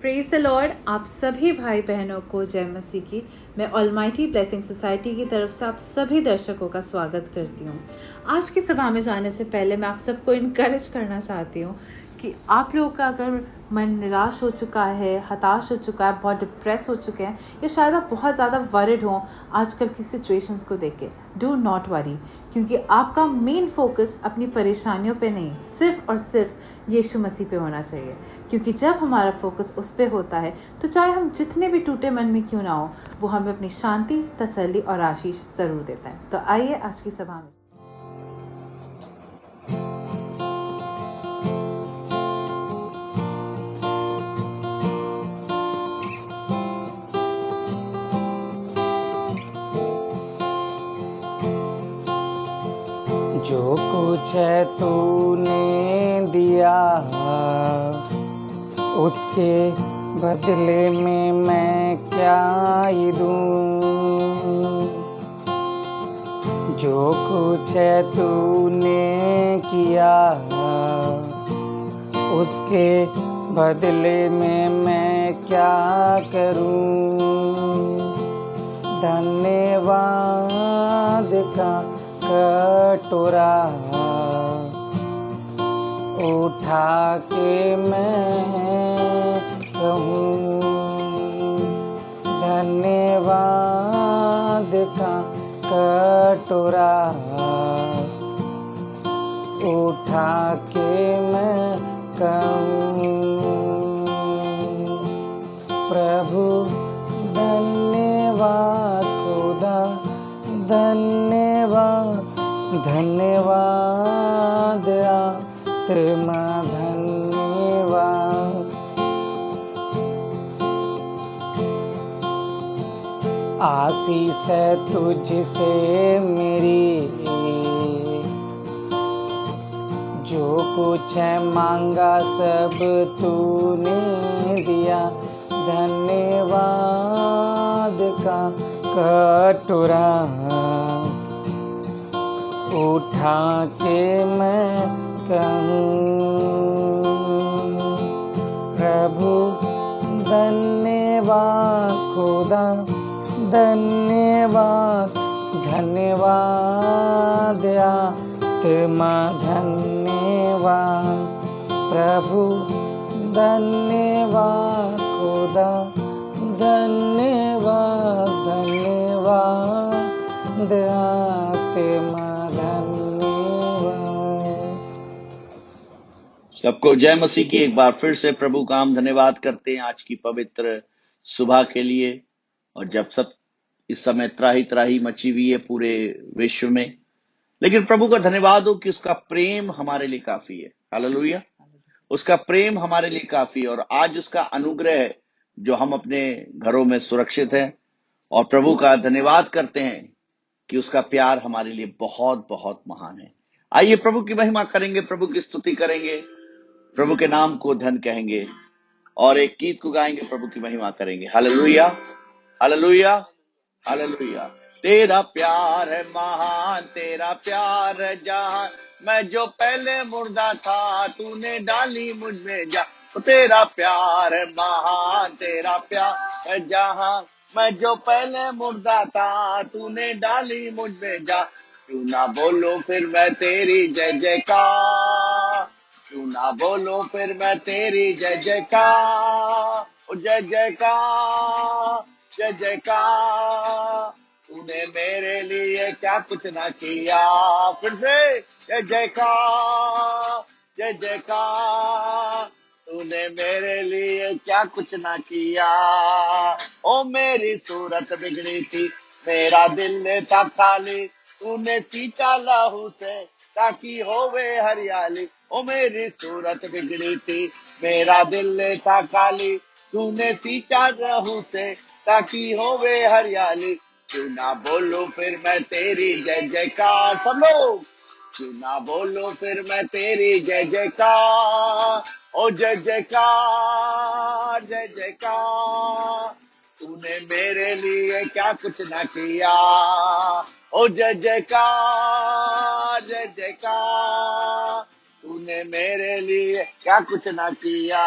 Praise the Lord. आप सभी भाई बहनों को जय मसीह की। मैं ऑलमाइटी ब्लेसिंग सोसाइटी की तरफ से आप सभी दर्शकों का स्वागत करती हूँ। आज की सभा में जाने से पहले मैं आप सबको इनकरेज करना चाहती हूँ कि आप लोगों का अगर मन निराश हो चुका है, हताश हो चुका है, बहुत डिप्रेस हो चुके हैं, या शायद आप बहुत ज़्यादा वरिड हो आजकल की सिचुएशंस को देख के, डू नॉट वरी, क्योंकि आपका मेन फोकस अपनी परेशानियों पे नहीं, सिर्फ और सिर्फ यीशु मसीह पे होना चाहिए। क्योंकि जब हमारा फोकस उस पे होता है तो चाहे हम जितने भी टूटे मन में क्यों ना हो, वो हमें अपनी शांति, तसल्ली और आशीष ज़रूर देता है। तो आइए आज की सभा में। जो कुछ है तूने दिया, उसके बदले में मैं क्या ही दूं। जो कुछ है तूने किया, उसके बदले में मैं क्या करूं। धन्यवाद का कटोरा उठा के मैं कहूँ, धन्यवाद का कटोरा उठा के मैं कहूँ। प्रभु धन्यवाद, खुदा धन्यवाद, धन्यवाद आत्मा धन्यवाद। आशीष है तुझसे मेरी, जो कुछ है मांगा सब तूने दिया। धन्यवाद का कटोरा उठा के मैं कहूँ, प्रभु धन्यवाद, खुदा धन्यवाद, धन्यवाद आत्मा धन्यवाद। प्रभु धन्यवाद, खुदा धन्यवाद, धन्यवाद आत्मा धन्यवाद। सबको जय मसीह की। एक बार फिर से प्रभु का हम धन्यवाद करते हैं आज की पवित्र सुबह के लिए। और जब सब इस समय त्राही त्राही मची हुई है पूरे विश्व में, लेकिन प्रभु का धन्यवाद हो कि उसका प्रेम हमारे लिए काफी है। हालेलुया। उसका प्रेम हमारे लिए काफी है, और आज उसका अनुग्रह है जो हम अपने घरों में सुरक्षित हैं। और प्रभु का धन्यवाद करते हैं कि उसका प्यार हमारे लिए बहुत बहुत महान है। आइए प्रभु की महिमा करेंगे, प्रभु की स्तुति करेंगे, प्रभु के नाम को धन कहेंगे और एक गीत को गाएंगे, प्रभु की महिमा करेंगे। Hallelujah, hallelujah, hallelujah. तेरा प्यार है महान, तेरा प्यार है जहान, मैं जो पहले मुर्दा था तूने डाली मुझ में जान। तो तेरा प्यार है महान, तेरा प्यार है जहान, मैं जो पहले मुर्दा था तूने डाली मुझ में जान। क्यों ना बोलो फिर मैं तेरी जय जयकार, क्यों ना बोलो फिर मैं तेरी जय जयकार, जय जयकार, जय जयकार। तूने मेरे लिए क्या कुछ ना किया। फिर से जय जयकार, जय जयकार। तूने मेरे लिए क्या कुछ ना किया। ओ मेरी सूरत बिगड़ी थी, मेरा दिल था खाली, तूने सींचा लहू से ताकि होवे हरियाली। ओ मेरी सूरत बिगड़ी थी, मेरा दिल था खाली, तूने सींचा लहू से ताकि होवे हरियाली। क्यों ना बोलो फिर मैं तेरी जय जयकार। सब लोग क्यों ना बोलो फिर मैं तेरी जय जयकार, ओ जय जयकार, जय जयकार। तूने मेरे लिए क्या कुछ ना किया। ओ जय जयकार, जय जयकार। तूने मेरे लिए क्या कुछ ना किया।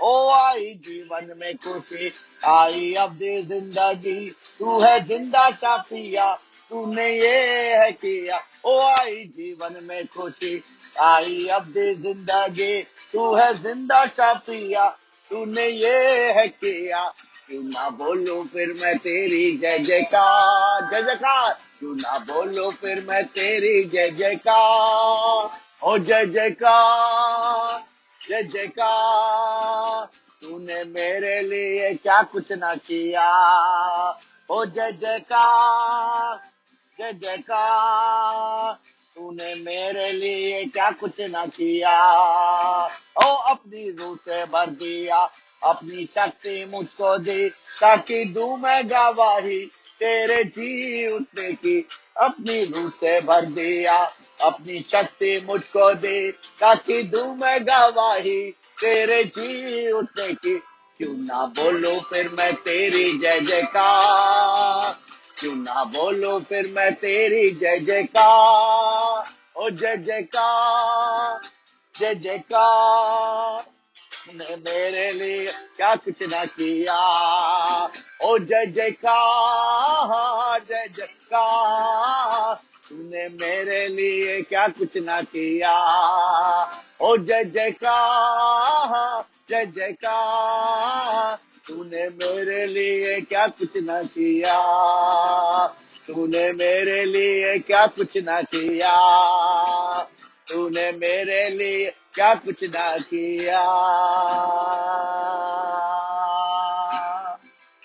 ओ आई जीवन में खुशी, आई अब दे जिंदगी, तू है जिंदा शाफिया, तूने ये है किया। ओ आई जीवन में खुशी, आई अब दे जिंदगी, तू है जिंदा शाफिया, तूने ये है किया। क्यों ना बोलूं फिर मैं तेरी जय जयकार, जय जयकार, क्यों ना बोलूं फिर मैं तेरी जय जयकार, ओ जय जयकार, जय जयकार, तूने मेरे लिए क्या कुछ ना किया, ओ जय जयकार, जय जयकार, तूने मेरे लिए क्या कुछ ना किया। ओ अपनी रूह से भर दिया, अपनी शक्ति मुझको दी, ताकि दूं मैं गवाही तेरे जी उठने की। अपनी रूह से भर दिया, अपनी शक्ति मुझको दी, ताकि दूं मैं गवाही तेरे जी उठने की। क्यों ना बोलूं फिर मैं तेरी जय जयकार, क्यों ना बोलूं फिर मैं तेरी जय जयकार, ओ जय जयकार, जय जयकार, तूने मेरे लिए क्या कुछ ना किया, ओ जय जयकार, जय जयकार, तूने मेरे लिए क्या कुछ ना किया, ओ जय जयकार, जय जयकार, तूने मेरे लिए क्या कुछ ना किया, तूने मेरे लिए क्या कुछ ना किया, तूने मेरे लिए क्या कुछ ना किया।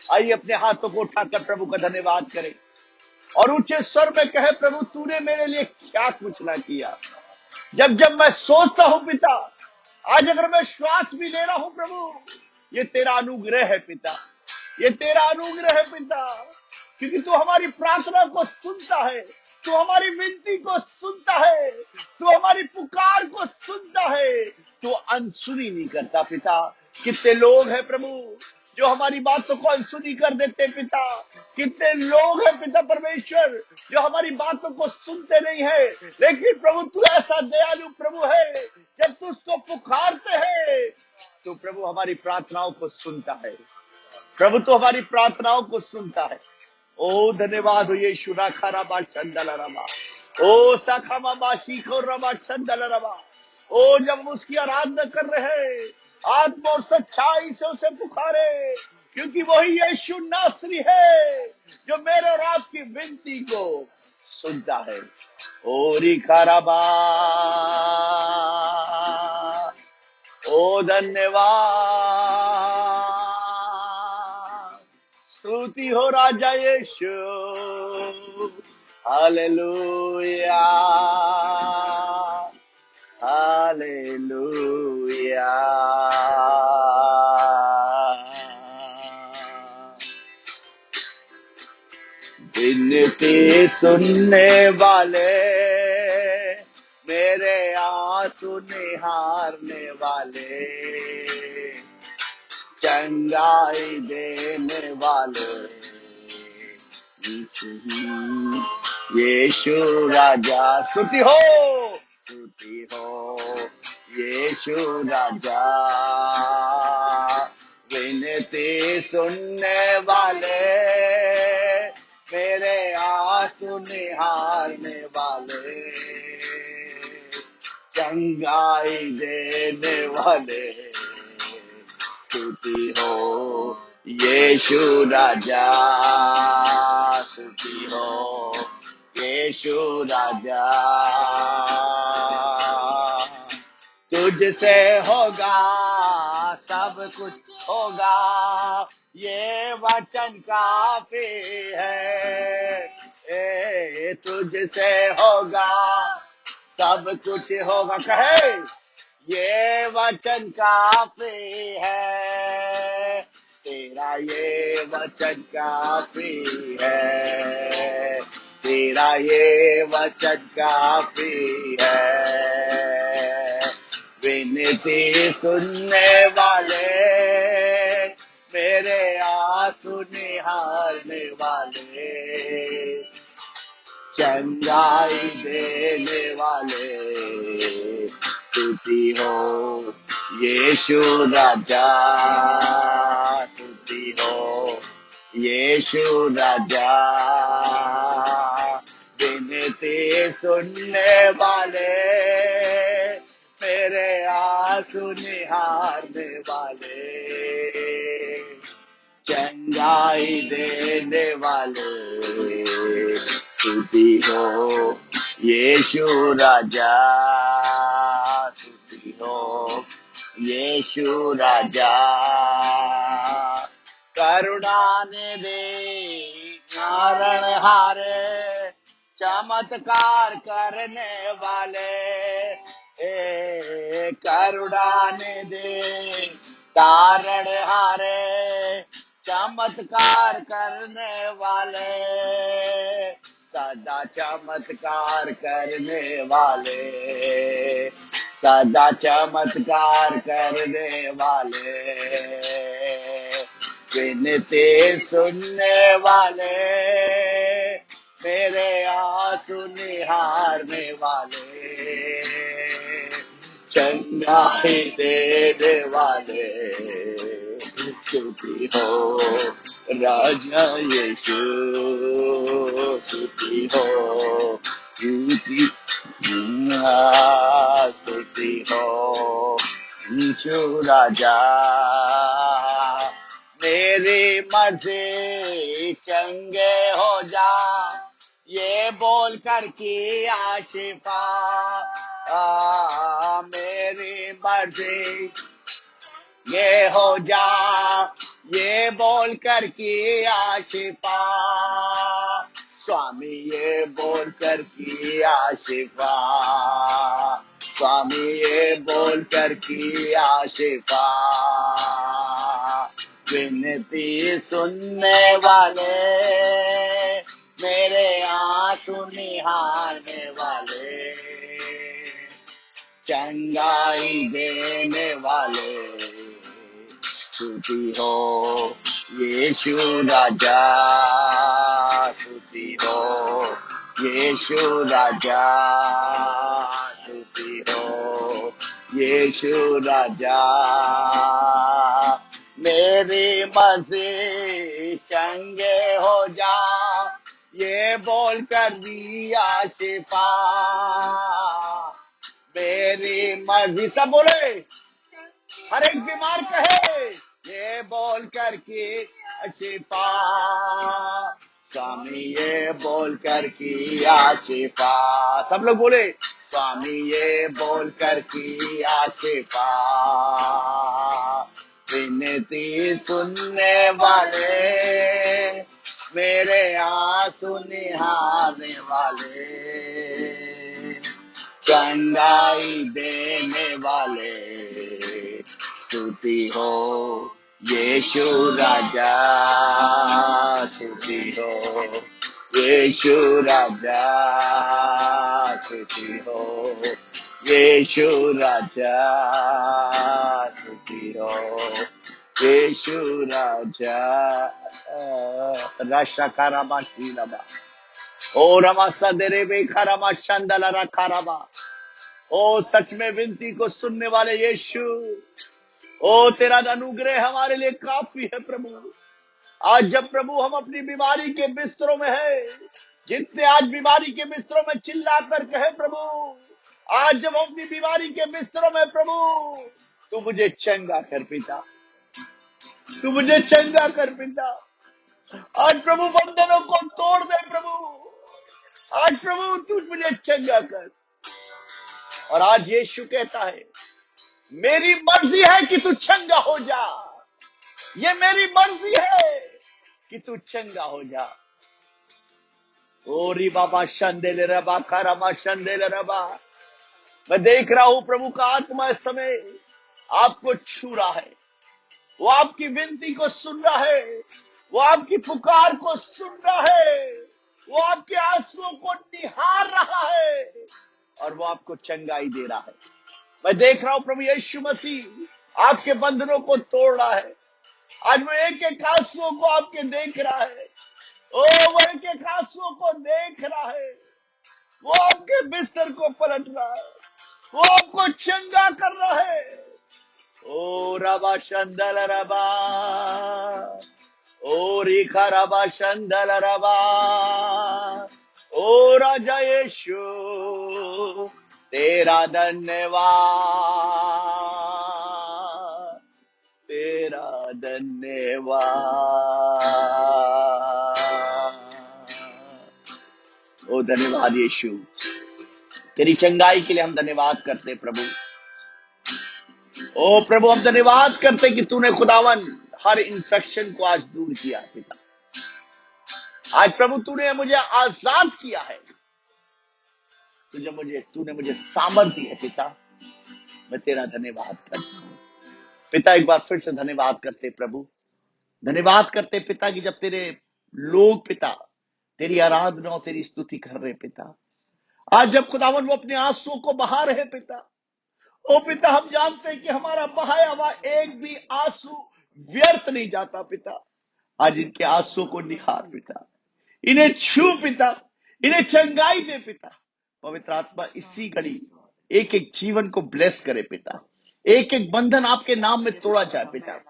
आइए अपने हाथों को उठाकर प्रभु का धन्यवाद करें और ऊंचे स्वर में कहे, प्रभु तूने मेरे लिए क्या कुछ ना किया। जब जब मैं सोचता हूं पिता, आज अगर मैं श्वास भी ले रहा हूं प्रभु, ये तेरा अनुग्रह है पिता, ये तेरा अनुग्रह है पिता, क्योंकि तू हमारी प्रार्थना को सुनता है, तू हमारी विनती को सुनता है, तू हमारी पुकार को सुनता है, तू अनसुनी नहीं करता पिता। कितने लोग हैं प्रभु जो हमारी बातों को अनसुनी कर देते पिता, कितने लोग हैं पिता परमेश्वर जो हमारी बातों को सुनते नहीं है, लेकिन प्रभु तू ऐसा दयालु प्रभु है, जब तू उसको पुकारते हैं तो प्रभु हमारी प्रार्थनाओं को सुनता है, प्रभु तो हमारी प्रार्थनाओं को सुनता है। ओ धन्यवाद हो यीशु, राखा रबा चंदल रबा, ओ सखा मामा शीखो रबा चंदल रबा। ओ जब हम उसकी आराधना कर रहे हैं, आत्मा और सच्चाई से उसे पुकारे, क्योंकि वही यीशु नासरी है जो मेरे और आपकी विनती को सुनता है। ओ रिखा रबा, ओ धन्यवाद, स्तुति हो राजा यीशु, हालेलुया, हालेलुया। विनती सुनने वाले, मेरे आंसू निहारने वाले, चंगाई देने वाले, यीशु राजा। स्तुति हो, स्तुति हो यीशु राजा। विनती सुनने वाले, मेरे आंसू निहारने वाले, चंगाई देने वाले, स्तुति हो यीशु राजा, स्तुति हो यीशु राजा। तुझसे होगा सब कुछ होगा, ये वचन काफी है। तुझसे होगा सब कुछ होगा, कहे ये वचन काफी है, तेरा ये वचन काफी है, तेरा ये वचन काफी है। विनती सुनने वाले, मेरे आंसू निहारने वाले, चंगाई देने वाले, स्तुति हो यीशु राजा स्तुति हो, यीशु राजा विनती सुनने वाले, मेरे आंसू निहारने वाले, चंगाई देने वाले, स्तुति हो यीशु राजा, स्तुति हो यीशु राजा, करुणा निधि कारण हारे, चमत्कार करने वाले, करुणा निधि तारण हारे, चमत्कार करने वाले, सदा चमत्कार करने वाले, सदा चमत्कार करने वाले, विनती सुनने वाले, मेरे आंसू निहारने वाले, चंगाई देने वाले, स्तुति हो राजा यीशु, स्तुति हो स्तुति, स्तुति हो यीशु राजा, मेरी मर्जी चंगे हो जा, ये बोल कर किया शिफा, मेरी मर्जी ये हो जा, ये बोल कर किया शिफा, स्वामी ये बोल कर किया शिफा, स्वामी ये बोल कर किया शिफा, विनती सुनने वाले, मेरे आंसू निहारने वाले, चंगाई देने वाले, स्तुति हो यीशु राजा, स्तुति हो यीशु राजा, स्तुति हो यीशु राजा, मेरी मर्जी चंगे हो जा, ये बोल कर दिया शिफा, मेरी मर्जी, सब बोले, हर एक बीमार कहे, ये बोल कर की शिफा, स्वामी ये बोल कर किया शिफा, सब लोग बोले, स्वामी ये बोल कर किया शिफा, विनती सुनने वाले, मेरे आंसू निहारने वाले, चंगाई देने वाले, स्तुति हो यीशु राजा, स्तुति हो यीशु राजा, स्तुति हो यीशु राजा, स्तुति हो यीशु राजा, रशकारामा शीलाबा, ओ रमा सदरे बेखारामा शंदला रखारामा, ओ सच में विनती को सुनने वाले यीशु, ओ तेरा अनुग्रह हमारे लिए काफी है प्रभु। आज जब प्रभु हम अपनी बीमारी के बिस्तरों में है, जितने आज बीमारी के बिस्तरों में चिल्ला कर कहे प्रभु, आज जब हम अपनी बीमारी के बिस्तरों में प्रभु, तू मुझे चंगा कर पिता, तू मुझे चंगा कर पिता। आज प्रभु बंधनों को तोड़ दे प्रभु, आज प्रभु तू मुझे चंगा कर। और आज यीशु कहता है, मेरी मर्जी है कि तू चंगा हो जा, ये मेरी मर्जी है कि तू चंगा हो जा। ओ री बाबा शंदेले रबा कारामा शंदेले रबा, मैं देख रहा हूं प्रभु का आत्मा इस समय आपको छू रहा है, वो आपकी विनती को सुन रहा है, वो आपकी पुकार को सुन रहा है, वो आपके आंसुओं को निहार रहा है और वो आपको चंगाई दे रहा है। मैं देख रहा हूं प्रभु यीशु मसीह आपके बंधनों को तोड़ रहा है। आज वो एक एक आंसुओं को आपके देख रहा है, ओ वो एक एक आंसुओं को देख रहा है, वो आपके बिस्तर को पलट रहा है, वो आपको चंगा कर रहा है, ओ रबा शंदल रबा, ओ रिखा रबा शंदल रबा, ओ राजा यीशु तेरा धन्यवाद, तेरा धन्यवाद। ओ धन्यवाद यीशु, तेरी चंगाई के लिए हम धन्यवाद करते प्रभु। ओ प्रभु, हम धन्यवाद करते कि तूने खुदावन हर इन्फेक्शन को आज दूर किया पिता। आज प्रभु तूने मुझे आजाद किया है, तूने मुझे सामर्थ्य दी है पिता। मैं तेरा धन्यवाद करता हूं पिता। एक बार फिर से धन्यवाद करते प्रभु, धन्यवाद करते पिता कि जब तेरे लोग पिता तेरी आराधना और तेरी स्तुति कर रहे पिता, आज जब खुदावन वो अपने आंसुओं को बहा रहे पिता, ओ पिता हम जानते हैं कि हमारा बहाया हुआ एक भी आंसू व्यर्थ नहीं जाता पिता। आज इनके आंसुओं को निहार पिता, इन्हें छू पिता, इन्हें चंगाई दे पिता। पवित्र आत्मा इसी घड़ी एक एक जीवन को ब्लेस करे पिता, एक एक बंधन आपके नाम में तोड़ा जाए पिता।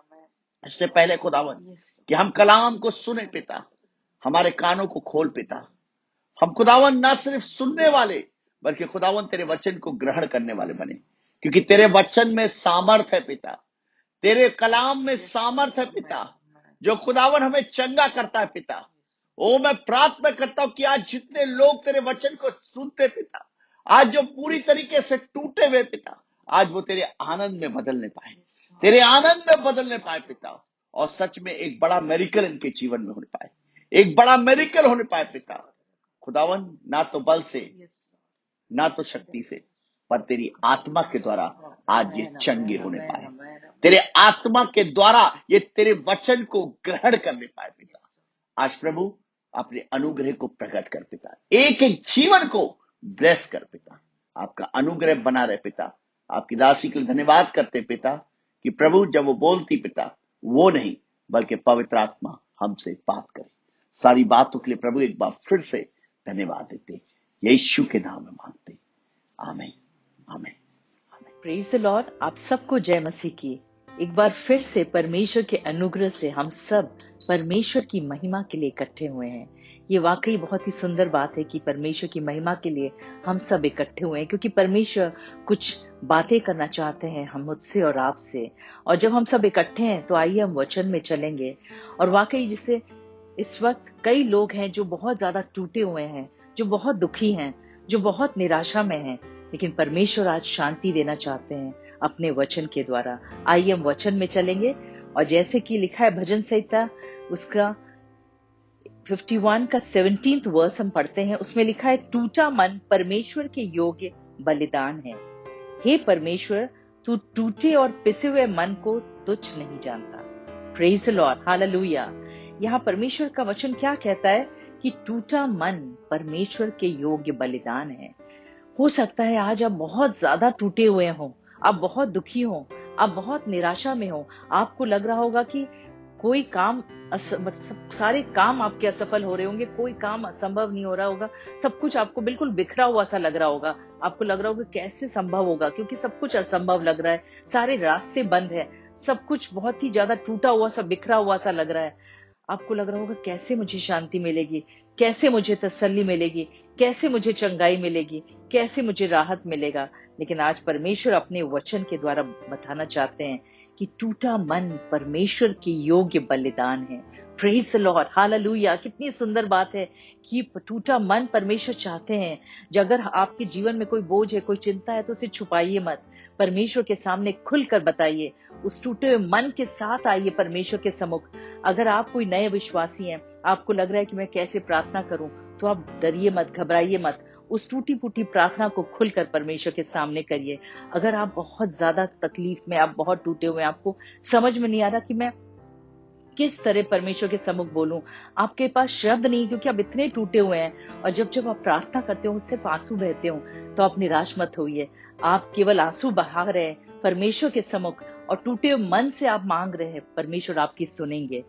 इससे पहले खुदावन कि हम कलाम को सुने पिता, हमारे कानों को खोल पिता। हम खुदावन ना सिर्फ सुनने वाले बल्कि खुदावन तेरे वचन को ग्रहण करने वाले बने, क्योंकि तेरे वचन में सामर्थ है पिता, तेरे कलाम में सामर्थ है पिता, जो खुदावन हमें चंगा करता है पिता। ओ मैं प्रार्थना करता हूं कि आज जितने लोग तेरे वचन को सुनते पिता, आज जो पूरी तरीके से टूटे हुए पिता, आज वो तेरे आनंद में बदलने पाए, तेरे आनंद में बदलने पाए पिता। और सच में एक बड़ा मेरिकल इनके जीवन में होने पाए, एक बड़ा मेरिकल होने पाए पिता। खुदावन ना तो बल से ना तो शक्ति से, पर तेरी आत्मा के द्वारा आज ये चंगे होने पाए, तेरे आत्मा के द्वारा ये तेरे वचन को ग्रहण करने पाए पिता। आज प्रभु अपने अनुग्रह को प्रकट कर पिता, एक एक जीवन को ब्लेस कर पिता, आपका अनुग्रह बना रहे पिता। आपकी दासी के लिए धन्यवाद करते पिता कि प्रभु जब वो बोलती पिता, वो नहीं बल्कि पवित्र आत्मा हमसे बात करे। सारी बातों के लिए प्रभु एक बार फिर से धन्यवाद देते, यीशु के नाम में मांगते, आमीन आमीन। Praise the Lord. आप सबको जय मसीह की। एक बार फिर से परमेश्वर के अनुग्रह से हम सब परमेश्वर की महिमा के लिए इकट्ठे हुए हैं। ये वाकई बहुत ही सुंदर बात है कि परमेश्वर की महिमा के लिए हम सब इकट्ठे हुए हैं, क्योंकि परमेश्वर कुछ बातें करना चाहते हैं हम मुझसे और आपसे। और जब हम सब इकट्ठे हैं तो आइए हम वचन में चलेंगे। और वाकई जिसे इस वक्त कई लोग हैं जो बहुत ज्यादा टूटे हुए हैं, जो बहुत दुखी हैं, जो बहुत निराशा में हैं, लेकिन परमेश्वर आज शांति देना चाहते हैं अपने वचन के द्वारा। आइए हम वचन में चलेंगे। और जैसे कि लिखा है भजन संहिता उसका 51 का 17th वर्स हम पढ़ते हैं। उसमें लिखा है, टूटा मन परमेश्वर के योग्य बलिदान है। हे परमेश्वर, तू टूटे और पिसे हुए मन को तुच्छ नहीं जानता। Praise the Lord, hallelujah. यहाँ परमेश्वर का वचन क्या कहता है कि टूटा मन परमेश्वर के योग्य बलिदान है। हो सकता है आज आप बहुत ज्यादा टूटे हुए हों, आप बहुत दुखी हों, आप बहुत निराशा में हो। आपको लग रहा होगा कि कोई काम सारे काम आपके असफल हो रहे होंगे, कोई काम असंभव नहीं हो रहा होगा, सब कुछ आपको बिल्कुल बिखरा हुआ सा लग रहा होगा। आपको लग रहा होगा कैसे संभव होगा, क्योंकि सब कुछ असंभव लग रहा है, सारे रास्ते बंद है, सब कुछ बहुत ही ज्यादा टूटा हुआ सा बिखरा हुआ सा लग रहा है। आपको लग रहा होगा कैसे मुझे शांति मिलेगी, कैसे मुझे तसल्ली मिलेगी, कैसे मुझे चंगाई मिलेगी, कैसे मुझे राहत मिलेगा। लेकिन आज परमेश्वर अपने वचन के द्वारा बताना चाहते हैं कि टूटा मन परमेश्वर के योग्य बलिदान है। Praise the Lord, hallelujah. कितनी सुंदर बात है कि टूटा मन परमेश्वर चाहते हैं। अगर आपके जीवन में कोई बोझ है, कोई चिंता है, तो उसे छुपाइए मत, परमेश्वर के सामने खुलकर बताइए। उस टूटे हुए मन के साथ आइए परमेश्वर के सम्मुख। अगर आप कोई नए विश्वासी हैं, आपको लग रहा है कि मैं कैसे प्रार्थना करूं, तो आप डरिए मत, घबराइए मत। उस टूटी फूटी प्रार्थना को खुलकर परमेश्वर के सामने करिए। अगर आप बहुत ज्यादा तकलीफ में, आप बहुत टूटे हुए, आपको समझ में नहीं आ रहा कि मैं किस तरह परमेश्वर के सम्मुख बोलूं, आपके पास शब्द नहीं क्योंकि आप इतने टूटे हुए हैं, और जब आप प्रार्थना करते हो उससे आंसू बहते हो, तो आप निराश मत होइए। आप केवल आंसू बहा रहे हैं परमेश्वर के सम्मुख, और टूटे हुए मन से आप मांग रहे हैं, परमेश्वर आपकी सुनेंगे।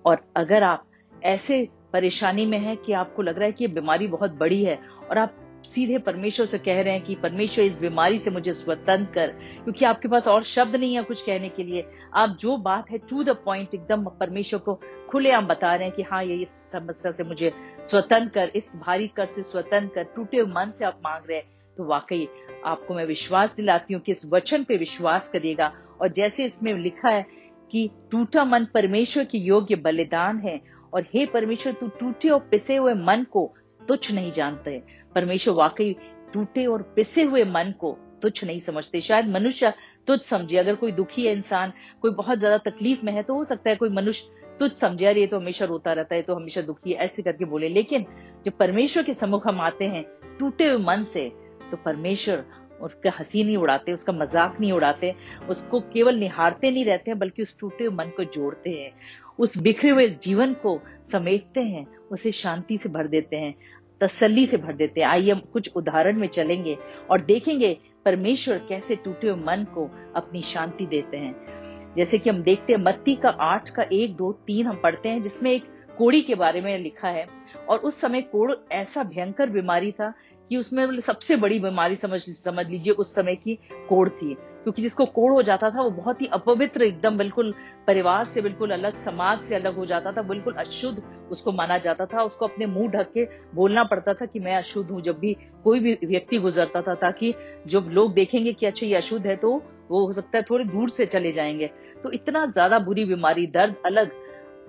और अगर आप ऐसे परेशानी में हैं कि आपको लग रहा है कि ये बीमारी बहुत बड़ी है और आप सीधे परमेश्वर से कह रहे हैं कि परमेश्वर इस बीमारी से मुझे स्वतंत्र कर, क्योंकि आपके पास और शब्द नहीं है कुछ कहने के लिए। आप जो बात है टू द पॉइंट एकदम परमेश्वर को खुलेआम बता रहे हैं कि हाँ, ये इस समस्या से मुझे स्वतंत्र कर, इस भारी कर से स्वतंत्र कर, टूटे हुए मन से आप मांग रहे हैं। तो वाकई आपको मैं विश्वास दिलाती हूँ कि इस वचन पे विश्वास करिएगा। और जैसे इसमें लिखा है कि टूटा मन परमेश्वर के योग्य बलिदान है, और हे परमेश्वर तू टूटे और पिसे हुए मन को तुच्छ नहीं जानते। परमेश्वर वाकई टूटे और पिसे हुए मन को तुच्छ नहीं समझते। शायद मनुष्य तुच्छ समझे, अगर कोई दुखी है इंसान, कोई बहुत ज्यादा तकलीफ में है, तो हो सकता है कोई मनुष्य तुच्छ समझे, अरे ये तो हमेशा रोता रहता है, तो हमेशा दुखी है, ऐसे करके बोले। लेकिन जब परमेश्वर के सम्मुख हम आते हैं टूटे हुए मन से, तो परमेश्वर उसका हंसी नहीं उड़ाते, उसका मजाक नहीं उड़ाते, उसको केवल निहारते नहीं रहते हैं, बल्कि उस टूटे हुए मन को जोड़ते हैं, उस बिखरे हुए जीवन को समेटते हैं, उसे शांति से भर देते हैं, तसल्ली से भर देते हैं। आइए हम कुछ उदाहरण में चलेंगे और देखेंगे परमेश्वर कैसे टूटे हुए मन को अपनी शांति देते हैं। जैसे कि हम देखते हैं मत्ती का 8 का 1, 2, 3 हम पढ़ते हैं, जिसमें एक कोढ़ी के बारे में लिखा है। और उस समय कोढ़ ऐसा भयंकर बीमारी था कि उसमें सबसे बड़ी बीमारी समझ लीजिए उस समय की कोढ़ थी, क्योंकि जिसको कोढ़ हो जाता था वो बहुत ही अपवित्र, एकदम बिल्कुल परिवार से बिल्कुल अलग, समाज से अलग हो जाता था, बिल्कुल अशुद्ध उसको माना जाता था। उसको अपने मुंह ढक के बोलना पड़ता था कि मैं अशुद्ध हूँ, जब भी कोई भी व्यक्ति गुजरता था, ताकि जब लोग देखेंगे कि अच्छा ये अशुद्ध है, तो वो हो सकता है थोड़ी दूर से चले जाएंगे। तो इतना ज्यादा बुरी बीमारी, दर्द अलग,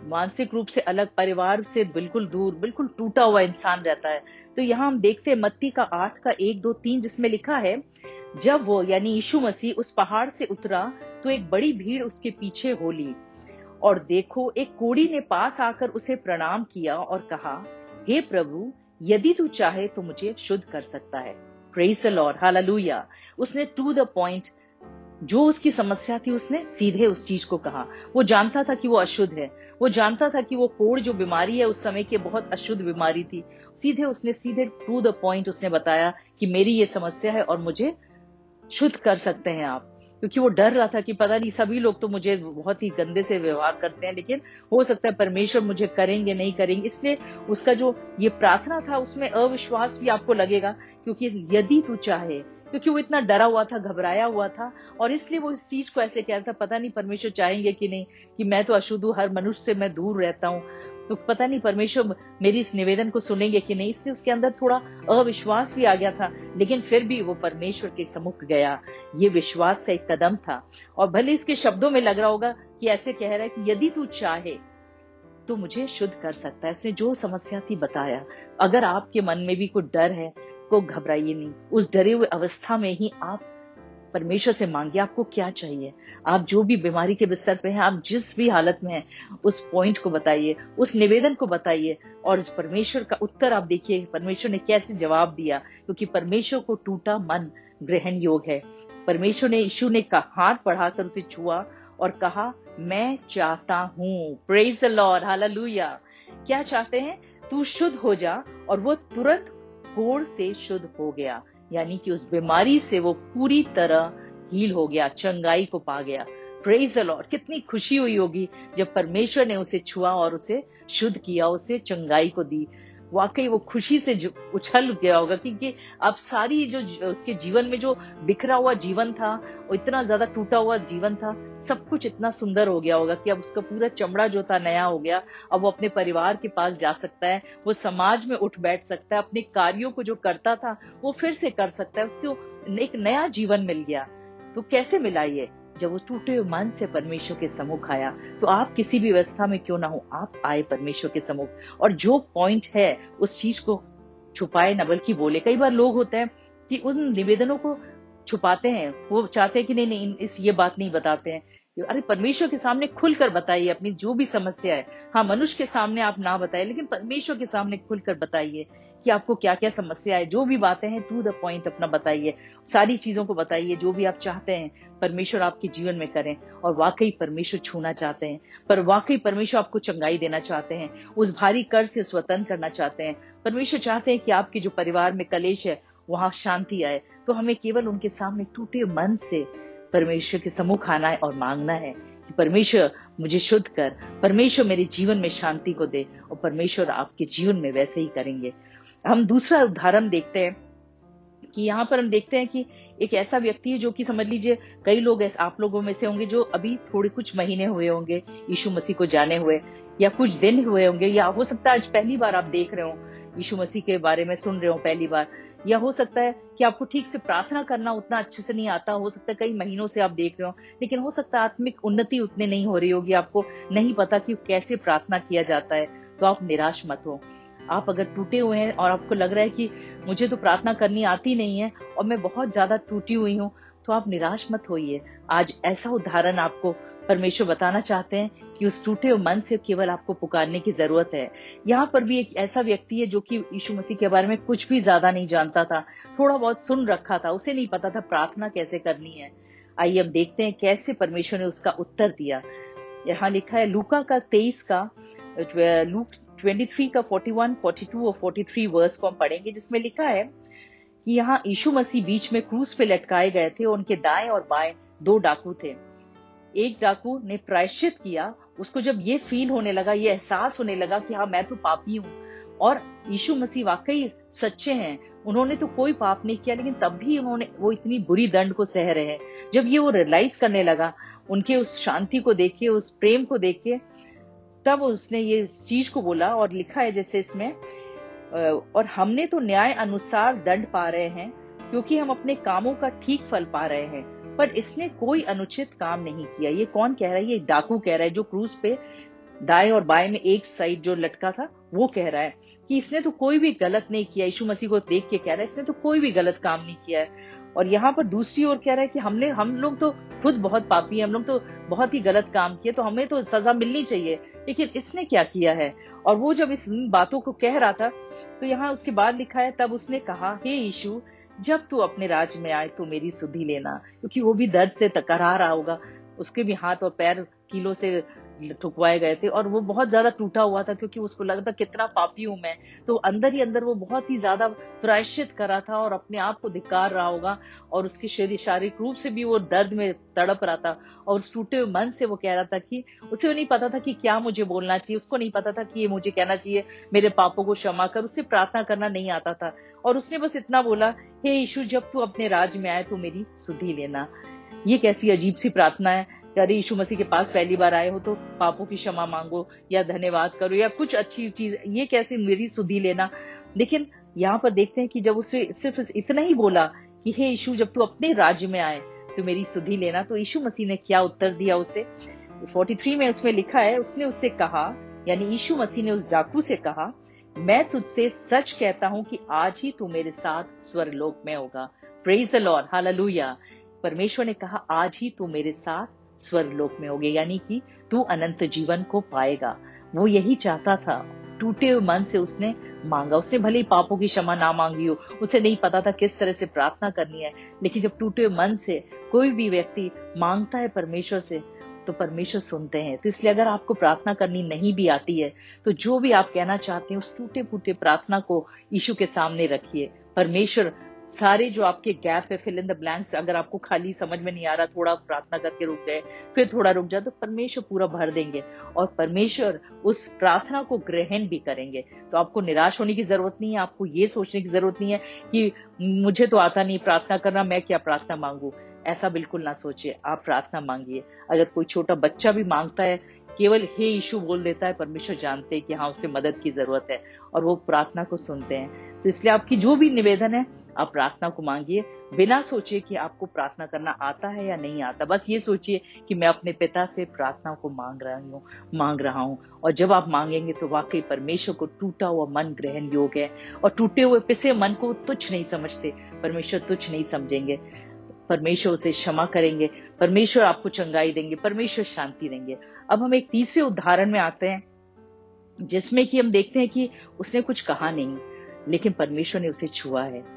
मानसिक रूप से अलग, परिवार से बिल्कुल दूर, बिल्कुल टूटा हुआ इंसान रहता है। तो यहाँ हम देखते हैं मत्ती का 8 का 1, 2, 3, जिसमें लिखा है, जब वो यानी यीशु मसीह उस पहाड़ से उतरा तो एक बड़ी भीड़ उसके पीछे हो ली, और देखो एक कोढ़ी ने पास आकर उसे प्रणाम किया और कहा, हे प्रभु, यदि तू चाहे तो मुझे शुद्ध कर सकता है। Praise the Lord, hallelujah. उसने टू द पॉइंट, जो उसकी समस्या थी, उसने सीधे उस चीज को कहा। वो जानता था कि वो अशुद्ध है, वो जानता था कि वो कोढ़ जो बीमारी है उस समय की बहुत अशुद्ध बीमारी थी। सीधे टू द पॉइंट उसने बताया कि मेरी ये समस्या है और मुझे शुद्ध कर सकते हैं आप। क्योंकि वो डर रहा था कि पता नहीं, सभी लोग तो मुझे बहुत ही गंदे से व्यवहार करते हैं, लेकिन हो सकता है परमेश्वर मुझे करेंगे नहीं करेंगे। इसलिए उसका जो ये प्रार्थना था उसमें अविश्वास भी आपको लगेगा, क्योंकि यदि तू चाहे, क्योंकि वो इतना डरा हुआ था, घबराया हुआ था, और इसलिए वो इस चीज को ऐसे कह रहा था, पता नहीं परमेश्वर चाहेंगे कि नहीं, कि मैं तो अशुद्ध हूँ, हर मनुष्य से मैं दूर रहता हूँ, तो पता नहीं परमेश्वर मेरी इस निवेदन को सुनेंगे कि नहीं। इसलिए उसके अंदर थोड़ा अविश्वास भी आ गया था, लेकिन फिर भी वो परमेश्वर के सम्मुख गया। ये विश्वास का एक कदम था। और भले इसके शब्दों में लग रहा होगा कि ऐसे कह रहा है कि यदि तू चाहे तो मुझे शुद्ध कर सकता है। उसने जो समस्या थी बताया। अगर आपके मन में भी कोई डर है, को घबराइए नहीं, उस डरे हुए अवस्था में ही आप परमेश्वर से मांगिए आपको क्या चाहिए। आप जो भी बीमारी के बिस्तर पे हैं, आप जिस भी हालत में हैं, उस पॉइंट को बताइए, उस निवेदन को बताइए, और परमेश्वर का उत्तर आप देखिए परमेश्वर ने कैसे जवाब दिया, क्योंकि परमेश्वर को टूटा मन ग्रहण योग है। परमेश्वर ने, यीशु ने हाथ बढ़ाकर उसे छुआ और कहा, मैं चाहता हूँ। Praise the Lord, hallelujah. क्या चाहते हैं? तू शुद्ध हो जा। और वो तुरंत कोढ़ से शुद्ध हो गया, यानी कि उस बीमारी से वो पूरी तरह हील हो गया, चंगाई को पा गया। Praise the Lord. कितनी खुशी हुई होगी जब परमेश्वर ने उसे छुआ और उसे शुद्ध किया, उसे चंगाई को दी। वाकई वो खुशी से उछल गया होगा, क्योंकि अब सारी जो उसके जीवन में जो बिखरा हुआ जीवन था, वो इतना ज्यादा टूटा हुआ जीवन था, सब कुछ इतना सुंदर हो गया होगा कि अब उसका पूरा चमड़ा जो था नया हो गया। अब वो अपने परिवार के पास जा सकता है, वो समाज में उठ बैठ सकता है, अपने कार्यों को जो करता था वो फिर से कर सकता है, उसको एक नया जीवन मिल गया। तो कैसे मिला ये? जब वो टूटे हुए मन से परमेश्वर के सम्मुख आया। तो आप किसी भी अवस्था में क्यों ना हो, आप आए परमेश्वर के सम्मुख, और जो पॉइंट है उस चीज को छुपाए न बल्कि बोले। कई बार लोग होते हैं कि उन निवेदनों को छुपाते हैं, वो चाहते हैं कि नहीं इस ये बात नहीं बताते हैं। अरे परमेश्वर के सामने खुलकर बताइए अपनी जो भी समस्या है। हाँ, मनुष्य के सामने आप ना बताइए, लेकिन परमेश्वर के सामने खुलकर बताइए कि आपको क्या क्या समस्या है। जो भी बातें हैं टू द पॉइंट अपना बताइए, सारी चीजों को बताइए, जो भी आप चाहते हैं परमेश्वर आपके जीवन में करें। और वाकई परमेश्वर छूना चाहते हैं, पर वाकई परमेश्वर आपको चंगाई देना चाहते हैं, उस भारी कर्ज से स्वतंत्र करना चाहते हैं। परमेश्वर चाहते हैं कि आपके जो परिवार में कलेश है वहां शांति आए। तो हमें केवल उनके सामने टूटे मन से परमेश्वर के सम्मुख आना है और मांगना है कि परमेश्वर मुझे शुद्ध कर, परमेश्वर मेरे जीवन में शांति को दे, और परमेश्वर आपके जीवन में वैसे ही करेंगे। हम दूसरा उदाहरण देखते हैं कि यहाँ पर हम देखते हैं कि एक ऐसा व्यक्ति है जो कि समझ लीजिए कई लोग ऐसे आप लोगों में से होंगे जो अभी थोड़े कुछ महीने हुए होंगे यीशु मसीह को जाने हुए, या कुछ दिन हुए होंगे, या हो सकता है आज पहली बार आप देख रहे हो, यीशु मसीह के बारे में सुन रहे हो पहली बार, या हो सकता है कि आपको ठीक से प्रार्थना करना उतना अच्छे से नहीं आता, हो सकता है कई महीनों से आप देख रहे हो, लेकिन हो सकता है आत्मिक उन्नति उतनी नहीं हो रही होगी, आपको नहीं पता कि कैसे प्रार्थना किया जाता है। तो आप निराश मत हो। आप अगर टूटे हुए हैं और आपको लग रहा है कि मुझे तो प्रार्थना करनी आती नहीं है और मैं बहुत ज्यादा टूटी हुई हूँ, तो आप निराश मत होइए। आज ऐसा उदाहरण आपको परमेश्वर बताना चाहते हैं कि उस टूटे हुए मन से केवल आपको पुकारने की जरूरत है। यहाँ पर भी एक ऐसा व्यक्ति है जो कि यीशु मसीह के बारे में कुछ भी ज्यादा नहीं जानता था, थोड़ा बहुत सुन रखा था, उसे नहीं पता था प्रार्थना कैसे करनी है। आइए हम देखते हैं कैसे परमेश्वर ने उसका उत्तर दिया। यहाँ लिखा है लूका का 23 का लूक 23 का 41, 42 और 43 वर्स को हम पढ़ेंगे, जिसमें लिखा है कि यहाँ यीशु मसीह बीच में क्रूस पे लटकाए गए थे और उनके दाएं और बाएं 2 डाकू थे। एक डाकू ने प्रायश्चित किया, उसको जब ये फील होने लगा, ये एहसास होने लगा कि हाँ मैं तो पापी हूँ और यीशु मसीह वाकई सच्चे हैं, उन्होंने तो कोई पाप नहीं किया, लेकिन तब भी वो इतनी बुरी दंड को सह रहे हैं। जब ये वो रियलाइज करने लगा, उनके उस शांति को देख के, उस प्रेम को देख के, तब उसने ये इस चीज को बोला और लिखा है जैसे इसमें, और हमने तो न्याय अनुसार दंड पा रहे हैं क्योंकि हम अपने कामों का ठीक फल पा रहे हैं, पर इसने कोई अनुचित काम नहीं किया। ये कौन कह रहा है? ये डाकू कह रहा है, जो क्रूज पे दाएं और बाएं में एक साइड जो लटका था, वो कह रहा है कि इसने तो कोई भी गलत नहीं किया। यीशु मसीह को देख के कह रहा है इसने तो कोई भी गलत काम नहीं किया है। और यहाँ पर दूसरी ओर कह रहा है कि हम लोग तो खुद बहुत पापी हैं, हम लोग तो बहुत ही गलत काम किए, तो हमें तो सजा मिलनी चाहिए, लेकिन इसने क्या किया है। और वो जब इस बातों को कह रहा था, तो यहाँ उसके बाद लिखा है, तब उसने कहा, हे यीशु, जब तू अपने राज्य में आए तो मेरी सुधि लेना। क्योंकि वो भी दर्द से तकरा रहा होगा, उसके भी हाथ और पैर कीलों से ठुकवाए गए थे और वो बहुत ज्यादा टूटा हुआ था, क्योंकि उसको लगता कितना पापी हूं मैं। तो अंदर ही अंदर वो बहुत ही ज्यादा प्रायश्चित कर रहा था और अपने आप को धिक्कार रहा होगा, और उसके शारीरिक रूप से भी वो दर्द में तड़प रहा था। और उस टूटे हुए मन से वो कह रहा था कि उसे नहीं पता था कि क्या मुझे बोलना चाहिए, उसको नहीं पता था कि ये मुझे कहना चाहिए मेरे पापों को क्षमा कर, उससे प्रार्थना करना नहीं आता था। और उसने बस इतना बोला, हे यीशु, जब तू अपने राज्य में आए तो मेरी सुधि लेना। ये कैसी अजीब सी प्रार्थना है। अरे यीशु मसीह के पास पहली बार आए हो तो पापों की क्षमा मांगो या धन्यवाद करो या कुछ अच्छी चीज, ये कैसे मेरी सुधि लेना। लेकिन यहाँ पर देखते हैं कि जब उसे सिर्फ इतना ही बोला कि हे यीशु, जब तू अपने राज्य में आए तो मेरी सुधि लेना, तो यीशु मसीह ने क्या उत्तर दिया उसे। 43 में उसमें लिखा है, उसने उससे कहा, यानी यीशु मसीह ने उस डाकू से कहा, मैं तुझसे सच कहता हूं कि आज ही तू मेरे साथ स्वर्गलोक में होगा। Praise the Lord, hallelujah. परमेश्वर ने कहा आज ही तू मेरे साथ स्वर्गलोक में होगे, यानी कि तू अनंत जीवन को पाएगा। वो यही चाहता था। टूटे हुए मन से उसने मांगा। उसने भले ही पापों की क्षमा ना मांगी हो, उसे नहीं पता था किस तरह से प्रार्थना करनी है, लेकिन जब टूटे हुए मन से कोई भी व्यक्ति मांगता है परमेश्वर से, तो परमेश्वर सुनते हैं। तो इसलिए अगर आपको प्रार्थना करनी नहीं भी आती है, तो जो भी आप कहना चाहते हैं उस टूटे फूटे प्रार्थना को यीशु के सामने रखिए। परमेश्वर सारे जो आपके गैप है, फिल इन द ब्लैंक्स, अगर आपको खाली समझ में नहीं आ रहा, थोड़ा प्रार्थना करके रुक गए, फिर थोड़ा रुक जाए, तो परमेश्वर पूरा भर देंगे और परमेश्वर उस प्रार्थना को ग्रहण भी करेंगे। तो आपको निराश होने की जरूरत नहीं है, आपको ये सोचने की जरूरत नहीं है कि मुझे तो आता नहीं प्रार्थना करना, मैं क्या प्रार्थना मांगू। ऐसा बिल्कुल ना सोचिए, आप प्रार्थना मांगिए। अगर कोई छोटा बच्चा भी मांगता है, केवल हे यीशु बोल देता है, परमेश्वर जानते हैं कि हाँ उसे मदद की जरूरत है और वो प्रार्थना को सुनते हैं। तो इसलिए आपकी जो भी निवेदन है, आप प्रार्थना को मांगिए, बिना सोचिए कि आपको प्रार्थना करना आता है या नहीं आता। बस ये सोचिए कि मैं अपने पिता से प्रार्थना को मांग रहा हूँ। और जब आप मांगेंगे तो वाकई परमेश्वर को टूटा हुआ मन ग्रहण योग्य है, और टूटे हुए पिसे मन को तुच्छ नहीं समझते, परमेश्वर तुच्छ नहीं समझेंगे। परमेश्वर उसे क्षमा करेंगे, परमेश्वर आपको चंगाई देंगे, परमेश्वर शांति देंगे। अब हम एक तीसरे उदाहरण में आते हैं, जिसमें कि हम देखते हैं कि उसने कुछ कहा नहीं, लेकिन परमेश्वर ने उसे छुआ है।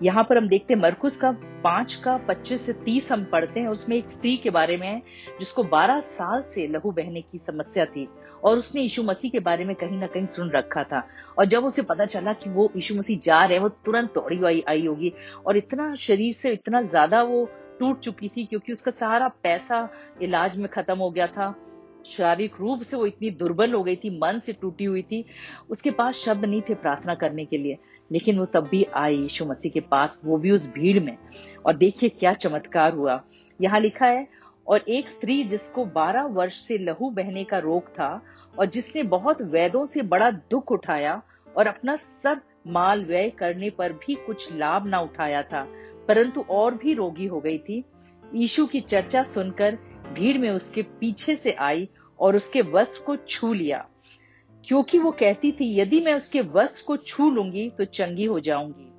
यहाँ पर हम देखते हैं मरकुस का 5 का 25 से 30 हम पढ़ते हैं। उसमें एक स्त्री के बारे में है जिसको 12 साल से लहू बहने की समस्या थी, और उसने यीशु मसीह के बारे में कहीं ना कहीं सुन रखा था। और जब उसे पता चला कि वो यीशु मसीह जा रहे हैं, वो तुरंत दौड़ी आई होगी, और इतना शरीर से इतना ज्यादा वो टूट चुकी थी, क्योंकि उसका सारा पैसा इलाज में खत्म हो गया था शारीरिक रूप से वो इतनी दुर्बल हो गई थी, मन से टूटी हुई थी, उसके पास शब्द नहीं थे प्रार्थना करने के लिए। लेकिन वो तब भी आई यीशु मसीह के पास, वो भी उस भीड़ में। और देखिए क्या चमत्कार हुआ। यहाँ लिखा है, और एक स्त्री जिसको 12 वर्ष से लहू बहने का रोग था और जिसने बहुत वैद्यों से बड़ा दुख उठाया और अपना सब माल व्यय करने पर भी कुछ लाभ ना उठाया था, परंतु और भी रोगी हो गई थी, यीशु की चर्चा सुनकर भीड़ में उसके पीछे से आई और उसके वस्त्र को छू लिया, क्योंकि वो कहती थी, यदि मैं उसके वस्त्र को छू लूंगी तो चंगी हो जाऊंगी।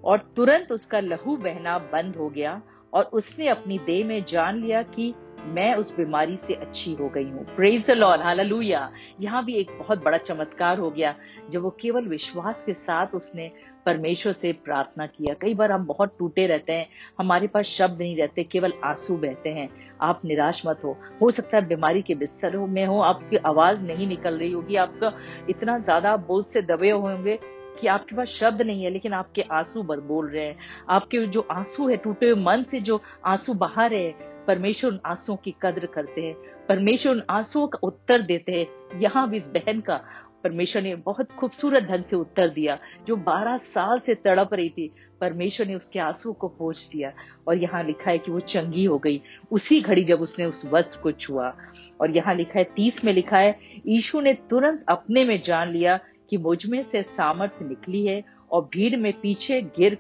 और तुरंत उसका लहू बहना बंद हो गया और उसने अपनी देह में जान लिया कि मैं उस बीमारी से अच्छी हो गई हूँ। Praise the Lord, hallelujah. यहाँ भी एक बहुत बड़ा चमत्कार हो गया जब वो केवल विश्वास के साथ उसने परमेश्वर से प्रार्थना किया। कई बार हम बहुत टूटे रहते हैं, हमारे पास शब्द नहीं रहते, केवल आंसू बहते हैं। आप निराश मत हो सकता है बीमारी के बिस्तर में हो, आपकी आवाज नहीं निकल रही होगी, आपका इतना ज्यादा बोझ से दबे होंगे कि आपके पास शब्द नहीं है, लेकिन आपके आंसू बोल रहे हैं। आपके जो आंसू है, टूटे हुए मन से जो आंसू बहा रहे हैं, परमेश्वर उन आंसुओं की कद्र करते हैं, परमेश्वर उन आंसुओं का उत्तर देते हैं। यहाँ भी इस बहन का परमेश्वर ने बहुत खूबसूरत ढंग से उत्तर दिया। जो 12 साल से तड़प रही थी, परमेश्वर ने उसके आंसुओं को पोंछ दिया। और यहाँ लिखा है कि वो चंगी हो गई उसी घड़ी जब उसने उस वस्त्र को छुआ। और यहाँ लिखा है 30 में लिखा है, यीशु ने तुरंत अपने में जान लिया कि मुझ में से सामर्थ्य निकली है, और भीड़ में पीछे फिर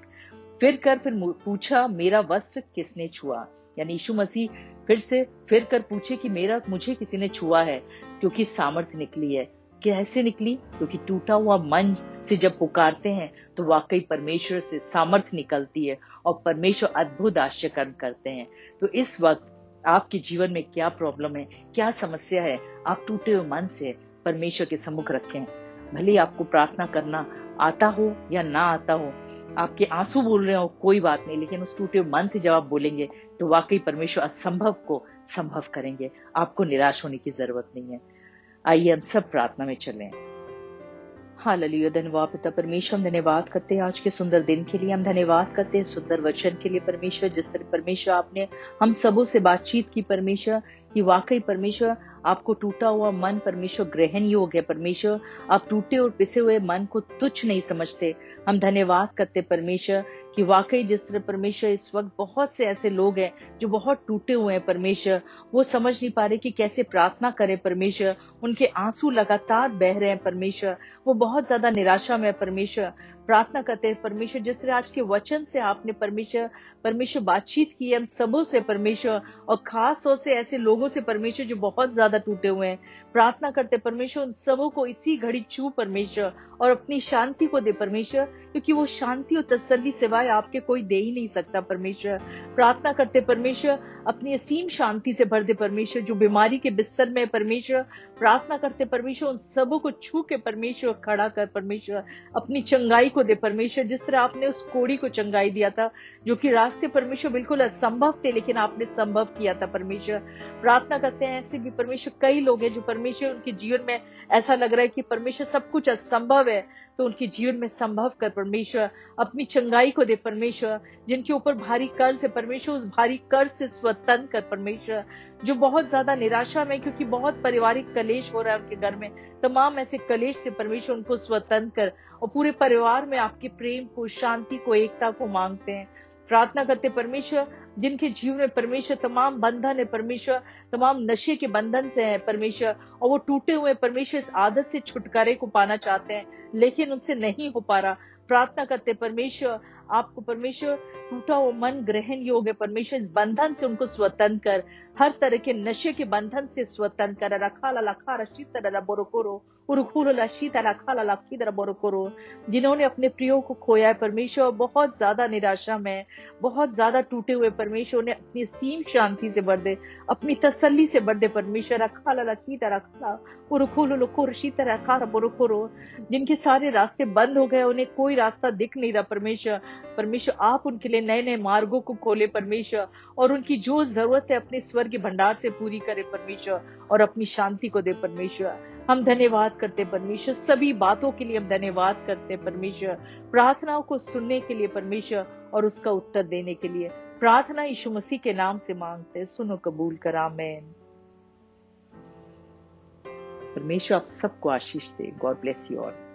पूछा, मेरा वस्त्र किसने छुआ। यानी यीशु मसीह फिर कर पूछे कि मुझे किसी ने छुआ है, क्योंकि सामर्थ्य निकली है। कैसे निकली? क्योंकि टूटा हुआ मन से जब पुकारते हैं तो वाकई परमेश्वर से सामर्थ्य निकलती है और परमेश्वर अद्भुत आश्चर्य कर्म करते हैं। तो इस वक्त आपके जीवन में क्या प्रॉब्लम है, क्या समस्या है, आप टूटे हुए मन से परमेश्वर के सम्मुख रखें। भले ही आपको प्रार्थना करना आता हो या ना आता हो, आपके आंसू बोल रहे हो, कोई बात नहीं, लेकिन उस टूटे हुए मन से जब आप बोलेंगे तो वाकई परमेश्वर असंभव को संभव करेंगे। आपको निराश होने की जरूरत नहीं है। आइए हम सब प्रार्थना में चलें। हालेलुया। धन्यवाद पिता परमेश्वर, हम धन्यवाद करते हैं आज के सुंदर दिन के लिए, हम धन्यवाद करते हैं सुंदर वचन के लिए परमेश्वर। जिस तरह परमेश्वर आपने हम सबों से बातचीत की परमेश्वर, कि वाकई परमेश्वर आपको टूटा हुआ मन परमेश्वर ग्रहण योग्य है। परमेश्वर आप टूटे और पिसे हुए मन को तुच्छ नहीं समझते। हम धन्यवाद करते परमेश्वर कि वाकई जिस तरह परमेश्वर इस वक्त बहुत से ऐसे लोग हैं जो बहुत टूटे हुए हैं परमेश्वर, वो समझ नहीं पा रहे कि कैसे प्रार्थना करें परमेश्वर, उनके आंसू लगातार बह रहे हैं परमेश्वर, वो बहुत ज्यादा निराशा में है परमेश्वर। प्रार्थना करते हैं परमेश्वर, जिस तरह आज के वचन से आपने परमेश्वर बातचीत की है हम सबों से परमेश्वर, और खास तौर से ऐसे लोगों से परमेश्वर जो बहुत ज्यादा टूटे हुए हैं। प्रार्थना करते परमेश्वर उन सबों को इसी घड़ी छू परमेश्वर और अपनी शांति को दे परमेश्वर, क्योंकि वो शांति और तसल्ली सिवाय आपके कोई दे ही नहीं सकता परमेश्वर। प्रार्थना करते परमेश्वर अपनी असीम शांति से भर दे परमेश्वर, जो बीमारी के बिस्तर में है परमेश्वर। प्रार्थना करते परमेश्वर उन सबों को छू के परमेश्वर खड़ा कर परमेश्वर, अपनी चंगाई को दे परमेश्वर। जिस तरह आपने उस कोढ़ी को चंगाई दिया था, जो कि रास्ते परमेश्वर बिल्कुल असंभव थे, लेकिन आपने संभव किया था परमेश्वर। प्रार्थना करते हैं ऐसे भी परमेश्वर कई लोग हैं जो परमेश्वर उनके जीवन में ऐसा लग रहा है कि परमेश्वर सब कुछ असंभव है, तो उनके जीवन में संभव कर परमेश्वर। अपनी चंगाई को दे परमेश्वर। जिनके ऊपर भारी कर्ज है परमेश्वर, उस भारी कर्ज से स्वतंत्र कर परमेश्वर। जो बहुत ज्यादा निराशा में, क्योंकि बहुत पारिवारिक कलेश हो रहा है उनके घर में, तमाम ऐसे कलेश से परमेश्वर उनको स्वतंत्र कर, और पूरे परिवार में आपके प्रेम को, शांति को, एकता को मांगते हैं। प्रार्थना करते परमेश्वर जिनके जीवन में परमेश्वर तमाम बंधन है परमेश्वर, तमाम नशे के बंधन से है परमेश्वर, और वो टूटे हुए परमेश्वर इस आदत से छुटकारे को पाना चाहते हैं, लेकिन उनसे नहीं हो पा रहा। प्रार्थना करते परमेश्वर आपको परमेश्वर टूटा हुआ मन ग्रहण योग्य परमेश्वर, इस बंधन से उनको स्वतंत्र कर, हर तरह के नशे के बंधन से स्वतंत्र कर। रखा लखा रशी तरह बोरोकोरो बोरोकोरो। जिन्होंने अपने प्रियो को खोया है परमेश्वर, बहुत ज्यादा निराशा में, बहुत ज्यादा टूटे हुए परमेश्वर, उन्हें अपनी सीम शांति से भर दे, अपनी तसल्ली से भर दे परमेश्वर। रखा लखी तरह बोरोकोरो। जिनके सारे रास्ते बंद हो गए, उन्हें कोई रास्ता दिख नहीं रहा परमेश्वर, परमेश्वर आप उनके लिए नए नए मार्गों को खोले परमेश्वर, और उनकी जो जरूरत है अपने स्वर्ग के भंडार से पूरी करे परमेश्वर, और अपनी शांति को दे परमेश्वर। हम धन्यवाद करते परमेश्वर, सभी बातों के लिए हम धन्यवाद करते परमेश्वर, प्रार्थनाओं को सुनने के लिए परमेश्वर और उसका उत्तर देने के लिए। प्रार्थना यीशु मसीह के नाम से मांगते, सुनो कबूल कर, आमीन। परमेश्वर आप सबको आशीष दे। God bless you all.